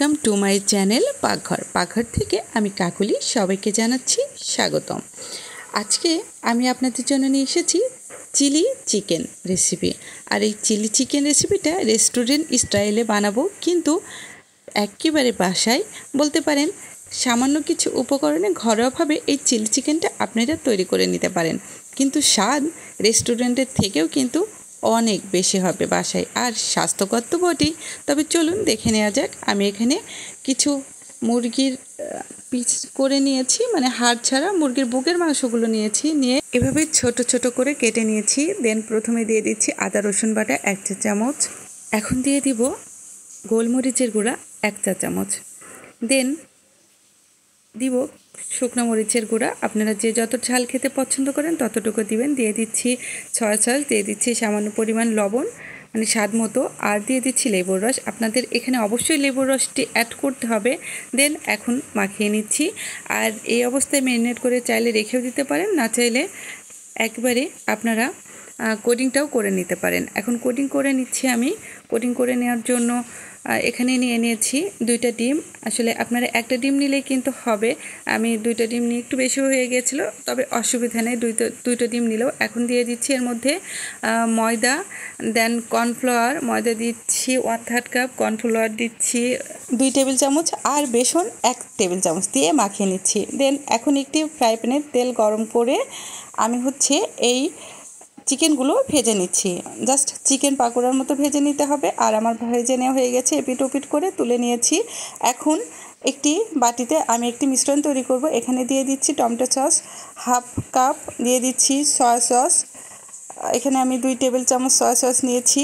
Welcome to my channel পাকঘর থেকে আমি কাকুলি সবাইকে জানাচ্ছি স্বাগতম। আজকে আমি আপনাদের জন্য নিয়ে এসেছি চিলি চিকেন রেসিপি। আর এই চিলি চিকেন রেসিপিটা রেস্টুরেন্ট স্টাইলে বানাবো, কিন্তু একেবারে বাসায় বলতে পারেন সামান্য কিছু উপকরণে ঘরোয়াভাবে এই চিলি চিকেনটা আপনারা তৈরি করে নিতে পারেন, কিন্তু স্বাদ রেস্টুরেন্টের থেকেও কিন্তু অনেক বেশি হবে বাসায়, আর স্বাস্থ্যকর তো বটেই। তবে চলুন দেখে নেওয়া যাক। আমি এখানে কিছু মুরগির পিস করে নিয়েছি, মানে হাড় ছাড়া মুরগির বুকের মাংসগুলো নিয়েছি, নিয়ে এভাবে ছোট ছোট করে কেটে নিয়েছি। দেন প্রথমে দিয়ে দিচ্ছি আদা রসুন বাটা 1 চা চামচ। এখন দিয়ে দিব গোলমরিচের গুঁড়া 1 চা চামচ। দেন দিব শুকনো মরিচের গুঁড়া, আপনারা যে যত ঝাল খেতে পছন্দ করেন ততটুকু দিবেন। দিয়ে দিচ্ছি সয়া সস, দিয়ে দিচ্ছি সামান্য পরিমাণ লবণ, মানে স্বাদ মতো, আর দিয়ে দিচ্ছি লেবুর রস। আপনাদের এখানে অবশ্যই লেবুর রসটি অ্যাড করতে হবে। দেন এখন মাখিয়ে নিচ্ছি। আর এই অবস্থায় ম্যারিনেট করে চাইলে রেখেও দিতে পারেন, না চাইলে একবারে আপনারা কোটিংটাও করে নিতে পারেন। এখন কোটিং করে নিচ্ছি আমি। কোটিং করে নেওয়ার জন্য এখানে নিয়ে নিয়েছি 2টা ডিম। আসলে আপনারা একটা ডিম নিলেই কিন্তু হবে, আমি 2টা ডিম নিয়ে একটু বেশি হয়ে গিয়েছিলো, তবে অসুবিধা নেই, দুইটা ডিম নিলেও। এখন দিয়ে দিচ্ছি এর মধ্যে ময়দা, দেন কর্নফ্লাওয়ার, ময়দা দিচ্ছি 1/3 কাপ, কর্নফ্লাওয়ার দিচ্ছি 2 টেবিল চামচ, আর বেসন 1 টেবিল চামচ দিয়ে মাখিয়ে নিচ্ছি। দেন এখন একটি ফ্রাই প্যানে তেল গরম করে আমি এই চিকেনগুলো ভেজে নিচ্ছি। জাস্ট চিকেন পাকোড়ার মতো ভেজে নিতে হবে। আর আমার ভেজে নেওয়া হয়ে গেছে, এপিট ওপিট করে তুলে নিয়েছি। এখন একটি বাটিতে আমি একটি মিশ্রণ তৈরি করব। এখানে দিয়ে দিচ্ছি টমেটো সস 1/2 কাপ, দিয়ে দিচ্ছি সয়া সস, এখানে আমি 2 টেবিল চামচ সয়া সস নিয়েছি।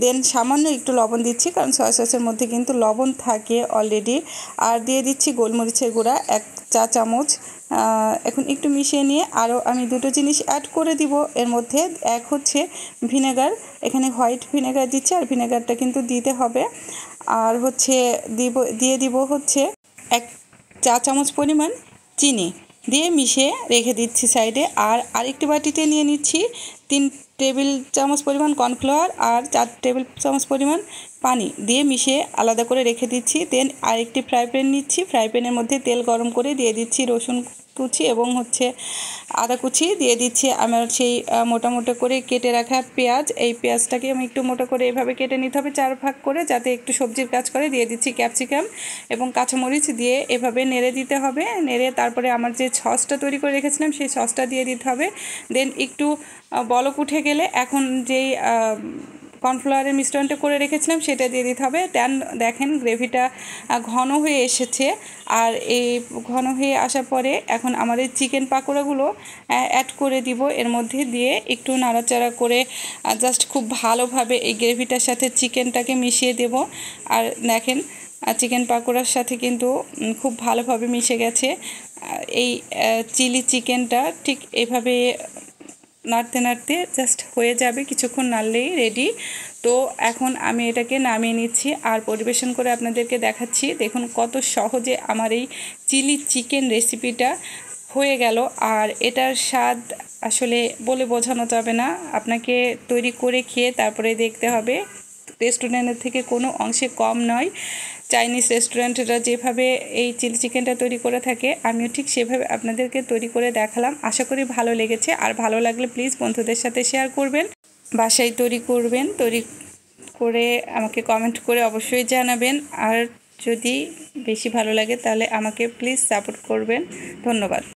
দেন সামান্য একটু লবণ দিচ্ছি, কারণ সয়া সসের মধ্যে কিন্তু লবণ থাকে অলরেডি। আর দিয়ে দিচ্ছি গোলমরিচের গুঁড়া 1 চা চামচ। এখন একটু মিশিয়ে নিয়ে আরও আমি 2টো জিনিস অ্যাড করে দিব এর মধ্যে। এক হচ্ছে ভিনেগার, এখানে হোয়াইট ভিনেগার দিচ্ছি, আর ভিনেগারটা কিন্তু দিতে হবে। আর দিয়ে দিব 1 চা চামচ পরিমাণ চিনি, দিয়ে মিশিয়ে রেখে দিচ্ছি সাইডে। আর আরেকটি বাটিতে নিয়ে নিচ্ছি 3 টেবিল চামচ পরিমাণ কর্নফ্লাওয়ার আর 4 টেবিল চামচ পরিমাণ পানি, দিয়ে মিশিয়ে আলাদা করে রেখে দিচ্ছি। দেন আরেকটি ফ্রাই প্যান নিচ্ছি, ফ্রাই প্যানের মধ্যে তেল গরম করে দিয়ে দিচ্ছি রসুন কুচি এবং আদা কুচি, দিয়ে দিচ্ছি আমার সেই মোটা মোটা করে কেটে রাখা পেঁয়াজ। এই পেঁয়াজটাকে আমি একটু মোটা করে এভাবে কেটে নিতে হবে 4 ভাগ করে, যাতে একটু সবজির কাজ করে। দিয়ে দিচ্ছি ক্যাপসিকাম এবং কাঁচামরিচ, দিয়ে এভাবে নেড়ে দিতে হবে। নেড়ে তারপরে আমার যে সসটা তৈরি করে রেখেছিলাম সেই সসটা দিয়ে দিতে হবে। দেন একটু বলক উঠে গেলে এখন যেই কর্নফ্লাওয়ারের মিশ্রণটা করে রেখেছিলাম সেটা দিয়ে দিতে হবে। দেখেন গ্রেভিটা ঘন হয়ে এসেছে। আর এই ঘন হয়ে আসার পরে এখন আমার এই চিকেন পাকোড়াগুলো অ্যাড করে দিব এর মধ্যে, দিয়ে একটু নাড়াচাড়া করে জাস্ট খুব ভালোভাবে এই গ্রেভিটার সাথে চিকেনটাকে মিশিয়ে দেব। আর দেখেন চিকেন পাকোড়ার সাথে কিন্তু খুব ভালোভাবে মিশে গেছে। এই চিলি চিকেনটা ঠিক এভাবে নাড়তে নাড়তে জাস্ট হয়ে যাবে, কিছুক্ষণ নাড়লেই রেডি। তো এখন আমি এটাকে নামিয়ে নিচ্ছি আর পরিবেশন করে আপনাদেরকে দেখাচ্ছি। দেখুন কত সহজে আমার এই চিলি চিকেন রেসিপিটা হয়ে গেল। আর এটার স্বাদ আসলে বলে বোঝানো যাবে না, আপনাকে তৈরি করে খেয়ে তারপরে দেখতে হবে। রেস্টুরেন্টের থেকে কোনো অংশে কম নয়। চাইনিজ রেস্টুরেন্টরা যেভাবে এই চিলি চিকেনটা তৈরি করে থাকে, আমিও ঠিক সেভাবে আপনাদেরকে তৈরি করে দেখালাম। আশা করি ভালো লেগেছে। আর ভালো লাগলে প্লিজ বন্ধুদের সাথে শেয়ার করবেন, বাসায় তৈরি করবেন, তৈরি করে আমাকে কমেন্ট করে অবশ্যই জানাবেন। আর যদি বেশি ভালো লাগে তাহলে আমাকে প্লিজ সাপোর্ট করবেন। ধন্যবাদ।